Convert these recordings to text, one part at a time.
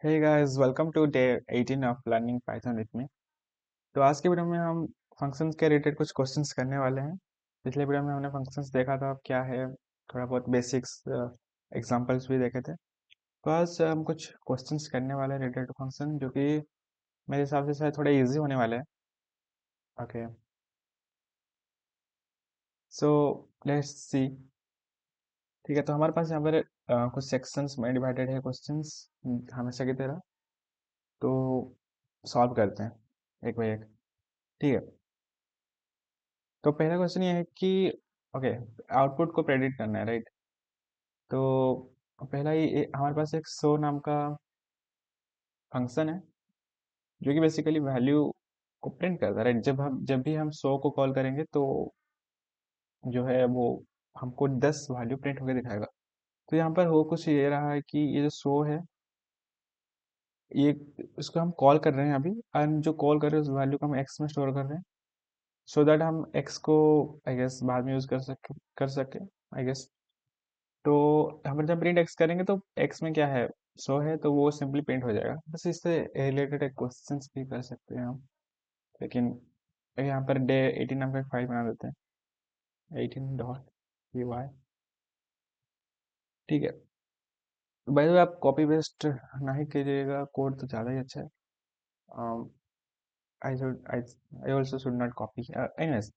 Hey guys, welcome to day 18 of learning Python with me। तो आज के video में हम फंक्शंस के रिलेटेड कुछ क्वेश्चंस करने वाले हैं। पिछले वीडियो में हमने फंक्शंस देखा था क्या है, थोड़ा बहुत बेसिक्स एग्जांपल्स भी देखे थे। तो आज हम कुछ क्वेश्चंस करने वाले हैं रिलेटेड फंक्शन, जो कि मेरे हिसाब से शायद थोड़े इजी होने वाले हैं। Okay, so let's see. ठीक है, तो हमारे पास यहाँ पर कुछ सेक्शंस में डिवाइडेड है क्वेश्चंस, हमेशा की तरह। तो सॉल्व करते हैं एक बाई एक। ठीक है, तो पहला क्वेश्चन ये है कि ओके, आउटपुट को प्रेडिक्ट करना है, राइट। तो पहला हमारे पास एक शो नाम का फंक्शन है, जो कि बेसिकली वैल्यू को प्रिंट करता है, राइट। जब भी हम शो को कॉल करेंगे तो जो है वो हमको 10 वैल्यू प्रिंट होकर दिखाएगा। तो यहाँ पर हो कुछ ये रहा है कि ये जो शो है, ये इसको हम कॉल कर रहे हैं अभी, एंड जो कॉल कर रहे हैं उस वैल्यू को हम एक्स में स्टोर कर रहे हैं, सो दैट हम एक्स को आई गेस बाद में यूज कर सके आई गेस। तो हम जब प्रिंट एक्स करेंगे तो एक्स में क्या है, सो है, तो वो सिंपली प्रिंट हो जाएगा। बस इससे रिलेटेड एक क्वेश्चंस भी कर सकते हैं हम, लेकिन यहाँ पर डे 18 नाम का फाइल बना देते हैं, 18 डॉट पी वाई। ठीक है, बाय द वे आप कॉपी पेस्ट ना ही कीजिएगा, कोड तो ज़्यादा ही अच्छा है। I should I also should not copy. Anyways,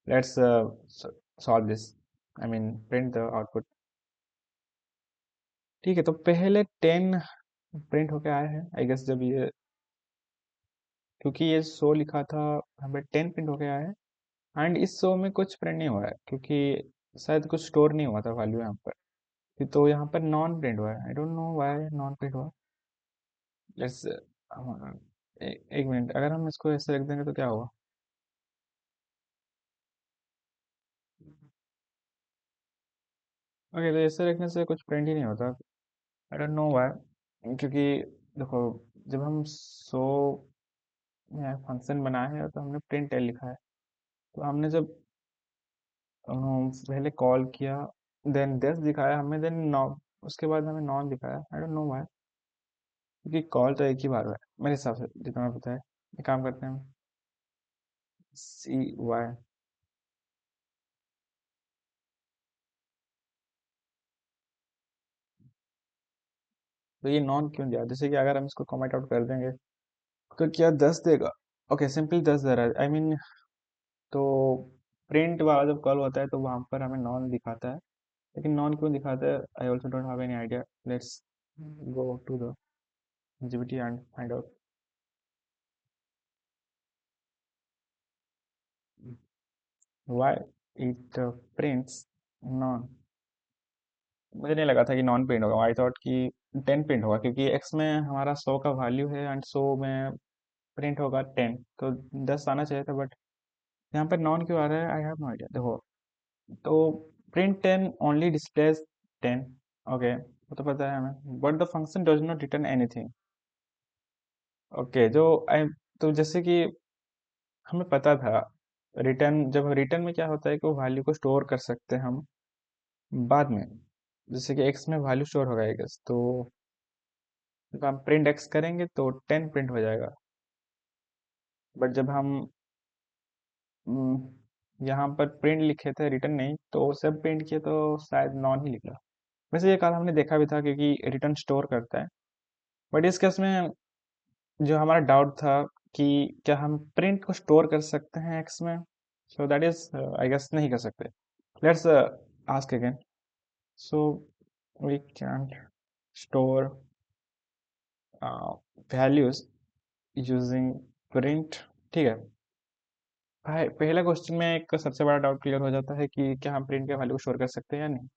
let's solve this, I mean print the output. ठीक है, तो पहले 10 प्रिंट होके आया है आई गेस, जब ये, क्योंकि ये शो लिखा था, हमें 10 प्रिंट हो गया है। एंड इस शो में कुछ प्रिंट नहीं हुआ है, क्योंकि शायद कुछ स्टोर नहीं हुआ था वैल्यू यहाँ पर। तो यहाँ पर नॉन प्रिंट हुआ है, I don't know why non print हुआ। लेट्स एक मिनट, अगर हम इसको ऐसे रख देंगे तो क्या होगा। ओके, तो ऐसे रखने से कुछ प्रिंट ही नहीं होता, आई डोंट नो व्हाई। क्योंकि देखो, जब हम शो फंक्शन बनाए हैं तो हमने प्रिंट एल लिखा है। तो हमने जब पहले कॉल किया, देन दिस दिखाया हमें, देन नॉ, उसके बाद हमें नॉन दिखाया, आई डोंट नो व्हाई। क्योंकि कॉल तो एक ही बार हुआ है मेरे हिसाब से, जितना मुझे पता है। एक काम करते हैं, सी वाई। तो ये नॉन क्यों दिया, जैसे कि अगर हम इसको कमेंट आउट कर देंगे तो क्या 10 देगा। ओके, सिंपली 10 दे रहा है, आई मीन। तो प्रिंट वाला जब कॉल होता है तो वहां पर हमें नॉन दिखाता है, लेकिन नॉन क्यों दिखाता है, I also don't have any idea. Let's go to the GPT and find out why it prints none. मुझे नहीं लगा था कि नॉन प्रिंट होगा, आई थॉट कि 10 प्रिंट होगा, क्योंकि एक्स में हमारा 100 का वैल्यू है एंड 100 में प्रिंट होगा 10, तो 10 आना चाहिए था। बट यहाँ पर नॉन क्यों आ रहा है, आई हैव नो आइडिया। देखो, तो प्रिंट 10 ओनली डिस्प्लेस 10। ओके, वो तो पता है हमें, but the function does not return anything. Okay, जो आई, तो जैसे कि हमें पता था, रिटर्न, जब रिटर्न में क्या होता है कि वो वैल्यू को स्टोर कर सकते हैं हम बाद में। जैसे कि एक्स में वैल्यू स्टोर होगा आई गेस, तो जब हम प्रिंट एक्स करेंगे तो 10 प्रिंट हो जाएगा। बट जब हम यहाँ पर प्रिंट लिखे थे, रिटर्न नहीं, तो सब प्रिंट किए तो शायद नॉन ही निकला। वैसे ये काल हमने देखा भी था, क्योंकि रिटर्न स्टोर करता है। बट इस केस में जो हमारा डाउट था कि क्या हम प्रिंट को स्टोर कर सकते हैं एक्स में, so that is I guess नहीं कर सकते। Let's ask again. So we can store values using print. ठीक है भाई, पहला क्वेश्चन में एक सबसे बड़ा डाउट क्लियर हो जाता है कि क्या हम प्रिंट के वैल्यू को स्टोर कर सकते हैं या नहीं।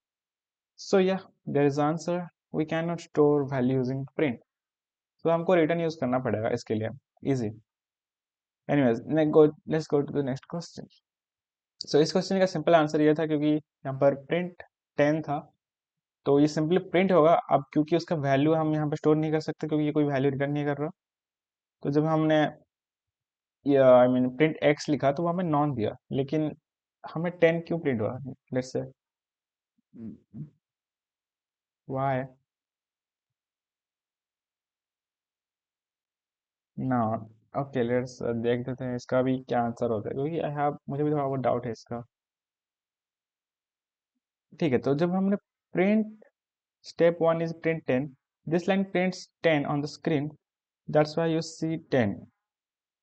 So yeah there is answer, we can not store value using print. तो हमको रिटर्न यूज करना पड़ेगा इसके लिए, easy. Anyways, let's go to the next question. So इस क्वेश्चन का सिंपल आंसर ये था, क्योंकि यहाँ पर प्रिंट 10 था, तो ये सिंपली प्रिंट होगा। अब क्योंकि उसका वैल्यू हम यहाँ पे स्टोर नहीं कर सकते, क्योंकि ये कोई वैल्यू रिटर्न नहीं कर रहा, तो जब हमने या आई मीन प्रिंट एक्स लिखा तो वो हमें नॉन दिया, लेकिन हमें 10 क्यों प्रिंट हुआ, लेट्स से वाई। ना। ओके, लेट्स देख देते हैं इसका भी क्या आंसर होता है, क्योंकि आई हैव, मुझे भी थोड़ा बहुत डाउट है इसका। ठीक है, तो जब हमने print, step one is print 10, this line prints 10 on the screen, that's why you see 10,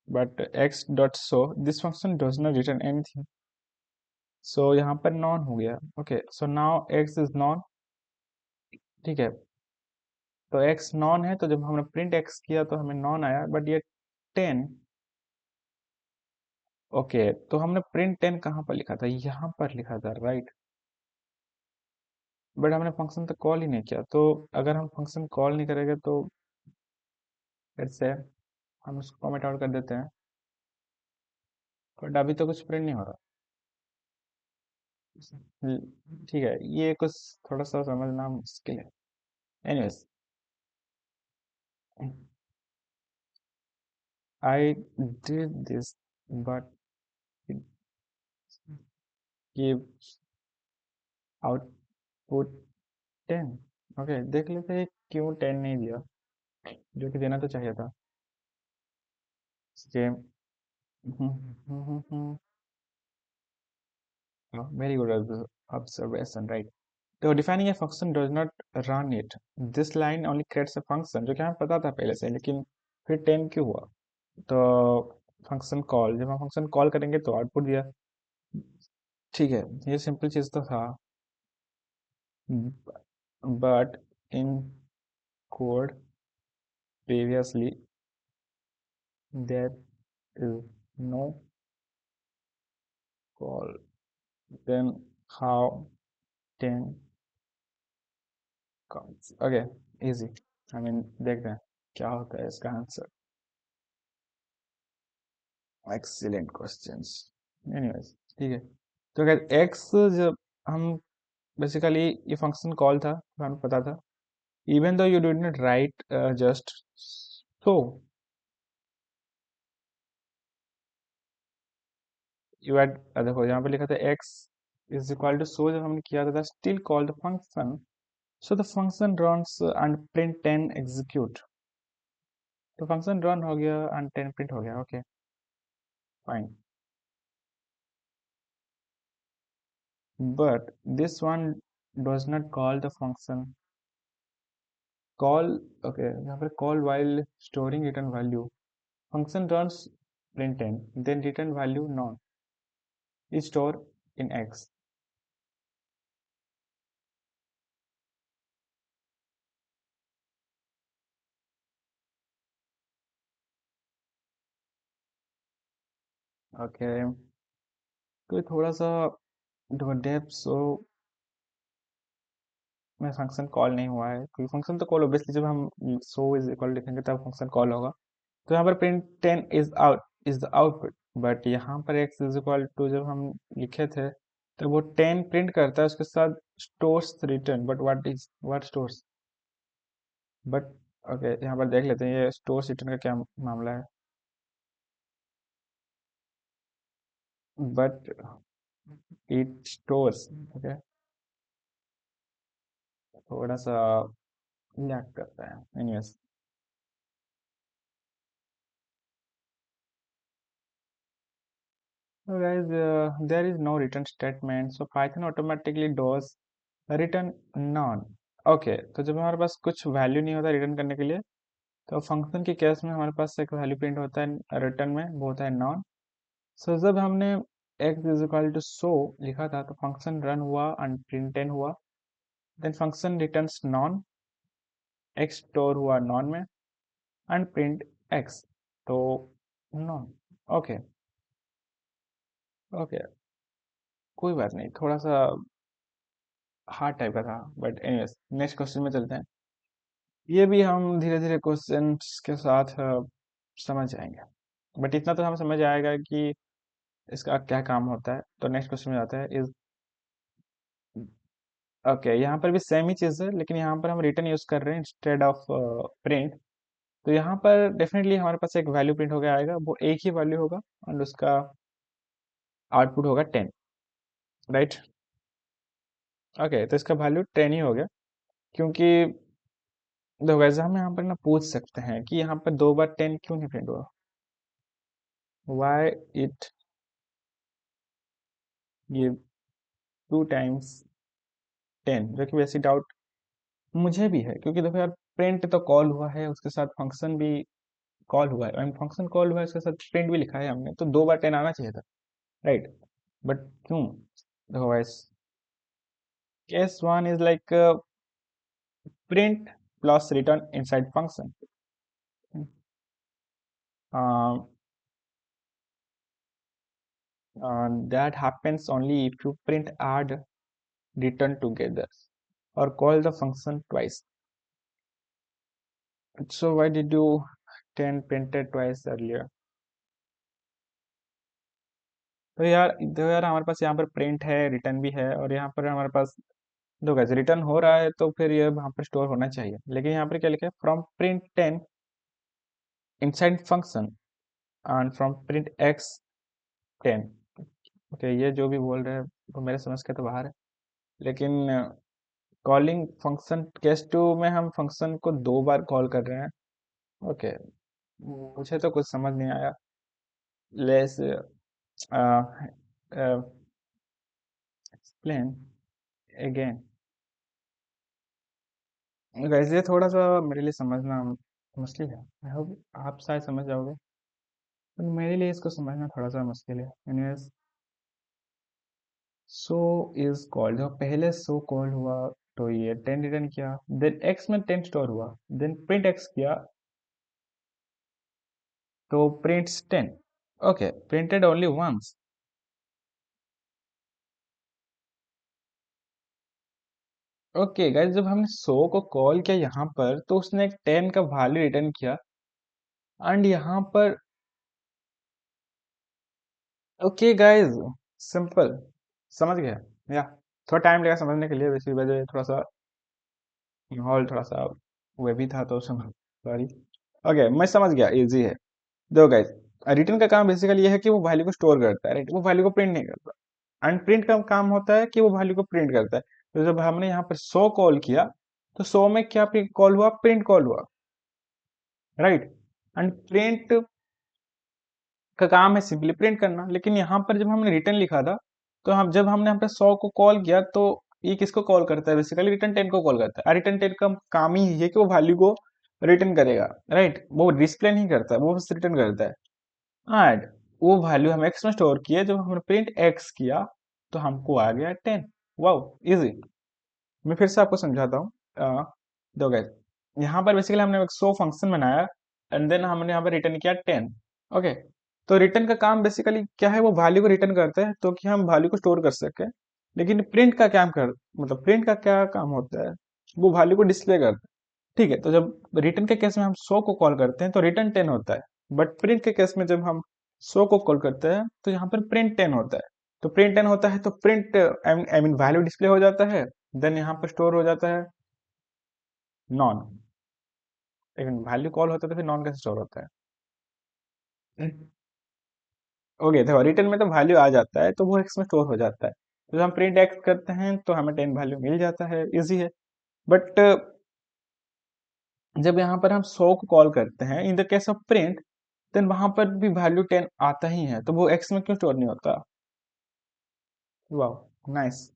but x dot show this function does not return anything, so यहाँ पर नॉन हो गया। Okay, so now x is non. ठीक है, तो x non है, तो जब हमने प्रिंट x किया तो हमें नॉन आया, बट ये 10। ओके, तो हमने प्रिंट 10 कहाँ पर लिखा था, यहाँ पर लिखा था, राइट। बट हमने फंक्शन तो कॉल ही नहीं किया, तो अगर हम फंक्शन कॉल नहीं करेंगे तो फिर से हम उसको कमेंट आउट कर देते हैं, बट अभी तो कुछ प्रिंट नहीं हो रहा। ठीक है, ये कुछ थोड़ा सा समझना मुश्किल है। Anyways, I did this, but it gives output 10। Okay, देख लेते हैं क्यों 10 नहीं दिया, जो कि देना तो चाहिए था। Same. Very good observation, right. तो defining a function does not run it, this line only creates a function, जो कि हमें पता था पहले से, लेकिन फिर 10 क्यों हुआ। तो फंक्शन कॉल, जब हम फंक्शन कॉल करेंगे तो आउटपुट दिया। ठीक है, ये सिंपल चीज तो था, but in code previously there is no call, then how 10 comes? Okay, easy। I mean, देखते हैं क्या होता है इसका आंसर। Excellent questions. एनीवेज, ठीक है, तो अगर x, जब हम बेसिकली ये फंक्शन कॉल था, हमें पता था, even though you did not write just so, you add, देखो यहाँ पे लिखा था x is equal to so, जब हमने किया था still call the function, so the function runs and print 10 execute, तो फंक्शन रन हो गया and 10 प्रिंट हो गया। Okay, fine, but this one does not call the function call। Okay, यहाँ पर call while storing return value, function runs print 10, then return value non is stored in x। Okay, तो ये थोड़ा सा depth सो में function call नहीं हुआ है, क्योंकि फंक्शन तो कॉल ऑब्वियसली जब हम सो इज इक्वल लिखेंगे तब फंक्शन कॉल होगा। तो यहाँ पर print 10 is the output, but यहाँ पर x इज इक्वल टू जब हम लिखे थे, तो वो 10 प्रिंट करता है, उसके साथ stores return, but what stores, but okay, यहाँ पर देख लेते हैं ये स्टोर्स रिटर्न का क्या मामला है। बट इट स्टोर्स, ओके, थोड़ा सा लैग करता है। Anyways, so guys, there is no return statement, so Python automatically does return none। Okay, तो जब हमारे पास कुछ वैल्यू नहीं होता रिटर्न करने के लिए, तो फंक्शन के केस में हमारे पास एक वैल्यू प्रिंट होता है रिटर्न में, वो होता है नॉन। सो जब हमने x is equal to so लिखा था, तो फंक्शन रन हुआ एंड प्रिंट 10 हुआ, then function returns none, x store हुआ नॉन में एंड प्रिंट x, तो नॉन। ओके, ओके, कोई बात नहीं, थोड़ा सा हार्ड टाइप का था, बट एनीवेज नेक्स्ट क्वेश्चन में चलते हैं। ये भी हम धीरे धीरे क्वेश्चंस के साथ समझ जाएंगे, बट इतना तो हमें समझ आएगा कि इसका क्या काम होता है। तो नेक्स्ट क्वेश्चन में जाता है इज, ओके, यहाँ पर भी सेम ही चीज़ है, लेकिन यहाँ पर हम रिटर्न यूज कर रहे हैं इंस्टेड ऑफ प्रिंट। तो यहाँ पर डेफिनेटली हमारे पास एक वैल्यू प्रिंट हो गया आएगा, वो एक ही वैल्यू होगा और उसका आउटपुट होगा 10, राइट। ओके, तो इसका वैल्यू 10 ही हो गया, क्योंकि देखो वैसे हम यहाँ पर ना पूछ सकते हैं कि यहाँ पर 2 बार 10 क्यों नहीं प्रिंट हुआ, वाई इट गिव 2 टाइम्स 10, जो कि वैसे डाउट मुझे भी है, क्योंकि देखो यार प्रिंट तो कॉल हुआ है, उसके साथ फंक्शन भी कॉल हुआ है, फंक्शन कॉल हुआ है, उसके साथ प्रिंट भी लिखा है हमने, तो 2 बार 10 आना चाहिए था, राइट। बट क्यों? देखो guys, case one is like print plus return inside function. Um, that happens only if you print add return together or call the function twice. So why did you 10 printed twice earlier? तो यार हमारे पास यहाँ पर print है, return भी है, और यहाँ पर हमारे पास दो गैस रिटर्न हो रहा है, तो फिर ये वहाँ पर स्टोर होना चाहिए, लेकिन यहाँ पर क्या लिखा है, from print 10 inside function and from print x 10। Okay, ये जो भी बोल रहे हैं वो मेरे समझ के तो बाहर है, लेकिन कॉलिंग फंक्शन केस टू में हम फंक्शन को 2 बार कॉल कर रहे हैं। ओके, मुझे तो कुछ समझ नहीं आया। Let's explain again. वैसे थोड़ा सा मेरे लिए समझना मुश्किल है, आई होप आप शायद समझ जाओगे, पर मेरे लिए इसको समझना थोड़ा सा मुश्किल है। एनीवेज, सो इज कॉल्ड, जब पहले सो कॉल हुआ तो ये 10 रिटर्न किया, देन एक्स में 10 स्टोर हुआ, देन प्रिंट एक्स किया तो prints 10। Okay, printed only once. Okay guys, जब हमने सो को कॉल किया यहाँ पर, तो उसने एक 10 का वैल्यू रिटर्न किया, एंड यहाँ पर ओके गाइस, सिंपल, समझ गया या? थोड़ा टाइम लगा समझने के लिए, वैसे वजह थोड़ा सा माहौल थोड़ा सा वो भी था, तो समझ, सॉरी। ओके, मैं समझ गया, इजी है। देखो गाइस, रिटर्न का काम बेसिकली ये है कि वो वैल्यू को स्टोर करता है, राइट, वो वैल्यू को प्रिंट नहीं करता। एंड प्रिंट का काम होता है कि वो वैल्यू को प्रिंट करता है। तो जब हमने यहाँ पर सो कॉल किया, तो सो में क्या कॉल हुआ, प्रिंट कॉल हुआ, राइट। एंड प्रिंट का काम है सिंपली प्रिंट करना, लेकिन यहाँ पर जब हमने रिटर्न लिखा था, तो हम जब हमने यहाँ पे 100 को कॉल किया, तो ये किसको कॉल करता है, बेसिकली रिटर्न 10 को कॉल करता है। रिटर्न 10 का काम ही है कि वो वैल्यू को रिटर्न करेगा, राइट, वो डिस्प्ले नहीं करता है, वो बस रिटर्न करता है। एंड वो वैल्यू हम एक्स में स्टोर किया, जब हमने प्रिंट एक्स किया तो हमको आ गया 10। Wow, easy. मैं फिर से आपको समझाता हूँ। दो गैस, यहाँ पर बेसिकली हमने एक सो फंक्शन बनाया, एंड देन हमने यहाँ पर रिटर्न किया 10। ओके, तो रिटर्न का काम बेसिकली क्या है, वो वैल्यू को रिटर्न करते हैं, तो कि हम वैल्यू को स्टोर कर सके। लेकिन प्रिंट का क्या कर, मतलब प्रिंट का क्या काम होता है, वो वैल्यू को डिस्प्ले करता है। ठीक है, तो जब रिटर्न के केस में हम सो को कॉल करते हैं तो रिटर्न 10 होता है, बट प्रिंट के केस में जब हम सो को कॉल करते हैं तो यहाँ पर प्रिंट 10 होता है। तो प्रिंट 10 होता है तो print I mean value display हो जाता है, देन यहाँ पर स्टोर हो जाता है नॉन। लेकिन वैल्यू कॉल होता है तो फिर नॉन कैसे स्टोर होता है? ओके, तो रिटर्न में तो वैल्यू आ जाता है, तो वो एक्स में स्टोर हो जाता है। तो जब हम प्रिंट एक्स करते हैं तो हमें 10 वैल्यू मिल जाता है, इजी है। बट जब यहाँ पर हम 100 को कॉल करते हैं in the case of print, then वहां पर भी वैल्यू 10 आता ही है, तो वो एक्स में क्यों स्टोर नहीं होता? वाह, नाइस।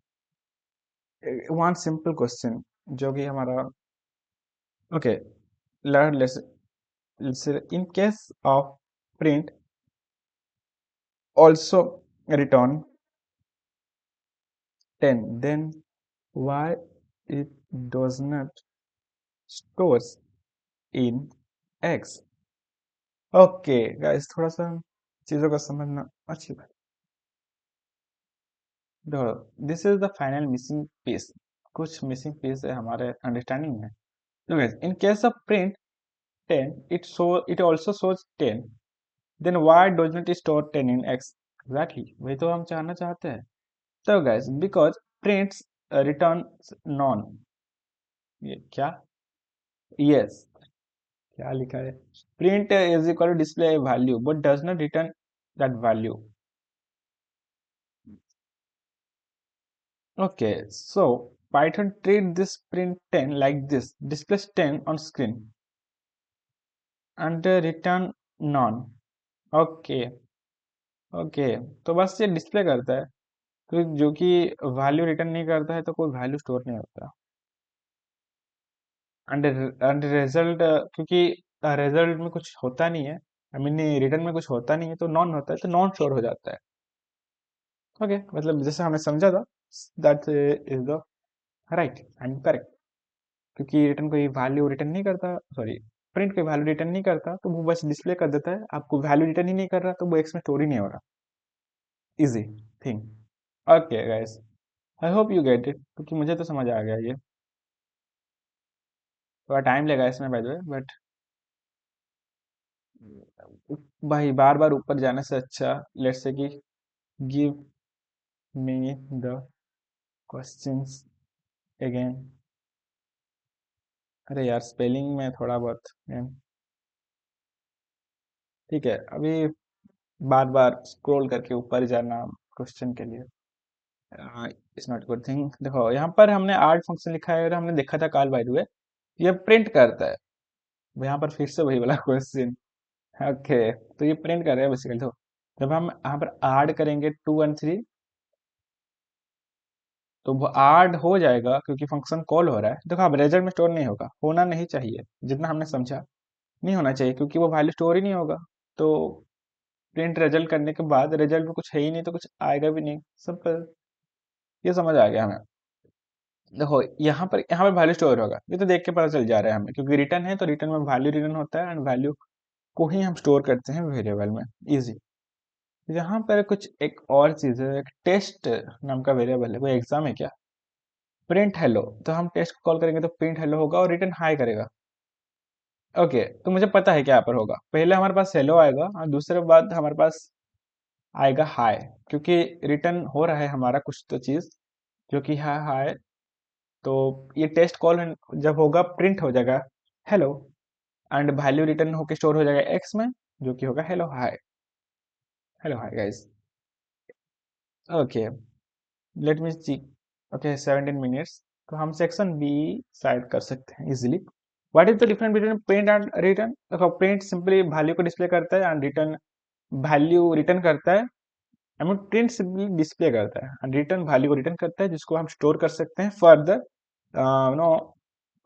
वन सिंपल क्वेश्चन जो कि हमारा, okay, let's in case of print also return 10, then why it does not stores in x? Okay guys, थोड़ा सा चीजों को समझना अच्छी बात। देखो, this is the final missing piece, कुछ मिसिंग पीस है हमारे अंडरस्टैंडिंग में। तो guys, in case of print 10, it also shows 10, then why doesn't it store 10 in x? Exactly वही तो हम जानना चाहते हैं। तो guys, because prints return none, ये क्या, यस, क्या लिखा है, print is equal to display value but does not return that value. Okay, so Python treat this print 10 like this, displays 10 on screen and return none. Okay, okay, तो बस ये display करता है, तो जो कि वैल्यू रिटर्न नहीं करता है तो कोई वैल्यू स्टोर नहीं होता। एंड एंड रिजल्ट, क्योंकि रिजल्ट में कुछ होता नहीं है, आई मीन रिटर्न में कुछ होता नहीं है, तो नॉन होता है, तो नॉन स्टोर हो जाता है। ओके, मतलब जैसे हमने समझा था, that is the right and correct. क्योंकि रिटर्न कोई वैल्यू रिटर्न नहीं करता, सॉरी, प्रिंट कोई वैल्यू रिटर्न नहीं करता, तो वो बस डिस्प्ले कर देता है, आपको वैल्यू रिटर्न ही नहीं कर रहा, तो वो एक्स में स्टोर ही नहीं हो रहा। Easy thing. Okay guys, I hope you get it, क्योंकि मुझे तो समझ आ गया ये। थोड़ा टाइम लगा इसमें बाय द वे, बट भाई बार बार ऊपर जाने से अच्छा, लेट्स से कि give me the questions again. अरे यार, स्पेलिंग में थोड़ा बहुत ठीक है, अभी बार बार स्क्रॉल करके ऊपर जाना क्वेश्चन के लिए इट्स नॉट गुड थिंग। देखो यहाँ पर हमने आर्ट फंक्शन लिखा है और हमने देखा था कॉल बाय द वे, ये प्रिंट करता है। यहाँ पर फिर से वही वाला क्वेश्चन। ओके, तो ये प्रिंट कर रहा है बेसिकली। तो जब हम यहाँ पर ऐड करेंगे 2 और 3, तो वो ऐड हो जाएगा क्योंकि फंक्शन कॉल हो रहा है। देखो अब रिजल्ट में स्टोर नहीं होगा, होना नहीं चाहिए, जितना हमने समझा नहीं होना चाहिए, क्योंकि वो वैल्यू स्टोर ही नहीं होगा। तो प्रिंट रिजल्ट करने के बाद रिजल्ट में कुछ है ही नहीं, तो कुछ आएगा भी नहीं, सिंपल। ये समझ आ गया हमें। देखो यहाँ पर वैल्यू स्टोर होगा, ये तो देख के पता चल जा रहा है हमें, क्योंकि रिटर्न है तो रिटर्न में वैल्यू रिटर्न होता है, एंड वैल्यू को ही हम स्टोर करते हैं वेरिएबल में। इजी। यहाँ पर कुछ एक और चीज है, एक टेस्ट नाम का वेरिएबल है, कोई एग्जाम है क्या? प्रिंट हेलो, तो हम टेस्ट को कॉल करेंगे तो प्रिंट हेलो होगा और रिटर्न हाई करेगा। ओके, तो मुझे पता है क्या यहाँ पर होगा, पहले हमारे पास हेलो आएगा और दूसरे बाद हमारे पास आएगा हाई, क्योंकि रिटर्न हो रहा है हमारा कुछ तो चीज जो कि है हाई। तो ये टेस्ट कॉल जब होगा प्रिंट हो जाएगा हेलो, एंड वैल्यू रिटर्न होके स्टोर हो जाएगा एक्स में, जो कि होगा hello hi. Hello hi guys. Okay, let me see. Okay, 17 minutes, तो हम सेक्शन बी शायद कर सकते हैं easily. What is the difference between print and return? देखो, प्रिंट सिंपली वैल्यू को डिस्प्ले करता है एंड रिटर्न वैल्यू रिटर्न करता है। I mean print simply display करता है एंड रिटर्न वैल्यू को रिटर्न करता है, जिसको हम स्टोर कर सकते हैं फर्दर नो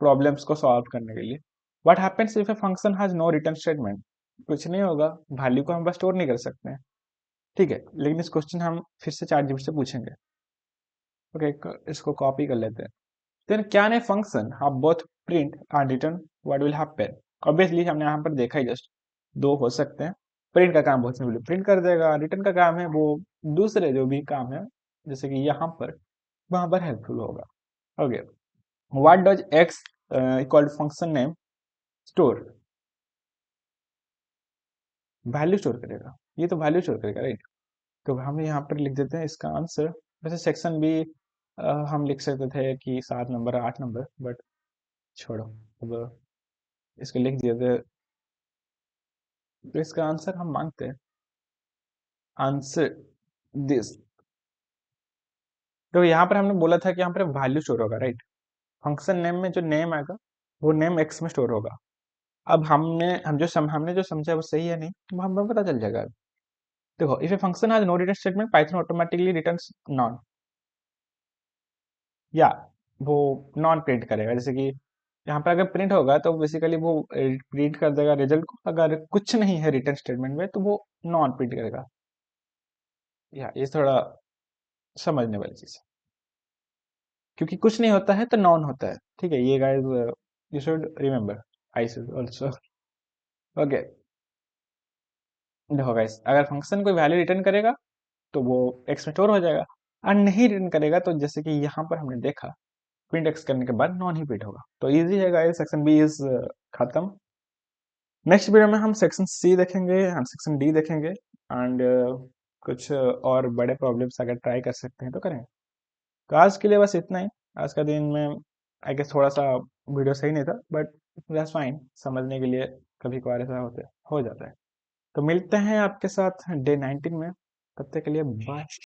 प्रॉब्लम्स को सॉल्व करने के लिए। What happens if a function has no return statement? कुछ नहीं होगा, वैल्यू को हम बस स्टोर नहीं कर सकते हैं। ठीक है, लेकिन इस क्वेश्चन हम फिर से चैट जीपीटी से पूछेंगे। ओके, इसको कॉपी कर लेते हैं। Then can a function have both print and return? What will happen? Obviously हमने यहाँ पर देखा ही जस्ट, दो हो सकते हैं। प्रिंट का काम बहुत सिंपली प्रिंट कर देगा, रिटर्न का काम है वो दूसरे जो भी काम है, जैसे कि यहाँ पर, वहां पर हेल्पफुल होगा। Okay, what does x equal function name store? Value store करेगा, ये तो वैल्यू स्टोर करेगा, राइट? तो हम यहाँ पर लिख देते हैं इसका आंसर। वैसे सेक्शन भी हम लिख सकते थे कि 7 नंबर 8 नंबर, बट छोड़ो, अब इसको लिख दिया था। तो इसका आंसर हम मांगते हैं, आंसर दिस। तो यहाँ पर हमने बोला था कि यहाँ पर वैल्यू स्टोर होगा, राइट? फंक्शन नेम में जो नेम आएगा वो नेम एक्स में स्टोर होगा। अब हमने जो समझा वो सही है नहीं, वो हमें पता चल जाएगा। देखो, if a function has no return statement, Python automatically returns none, या वो नॉन प्रिंट करेगा। जैसे कि यहाँ पर अगर प्रिंट होगा तो बेसिकली वो प्रिंट कर देगा रिजल्ट को, अगर कुछ नहीं है रिटर्न स्टेटमेंट में तो वो नॉन प्रिंट करेगा। या ये थोड़ा समझने वाली चीज है, क्योंकि कुछ नहीं होता है तो नॉन होता है। ठीक है, ये guys you should remember, I should also. Okay, देखो गाइस, अगर फंक्शन कोई वैल्यू रिटर्न करेगा तो वो एक्स में स्टोर हो जाएगा, और नहीं रिटर्न करेगा तो जैसे कि यहाँ पर हमने देखा, प्रिंट एक्स करने के बाद नॉन ही प्रिंट होगा। तो इजी है गाइस, सेक्शन बी इज खत्म। नेक्स्ट वीडियो में हम सेक्शन सी देखेंगे, हम सेक्शन डी देखेंगे, एंड कुछ और बड़े प्रॉब्लम्स अगर ट्राई कर सकते हैं तो करें। तो आज के लिए बस इतना ही। आज का दिन में आई गेस थोड़ा सा वीडियो सही नहीं था, बट दैट्स फाइन, समझने के लिए कभी कभार ऐसा होता है, हो जाता है। तो मिलते हैं आपके साथ डे 19 में, तब तक के लिए बाय।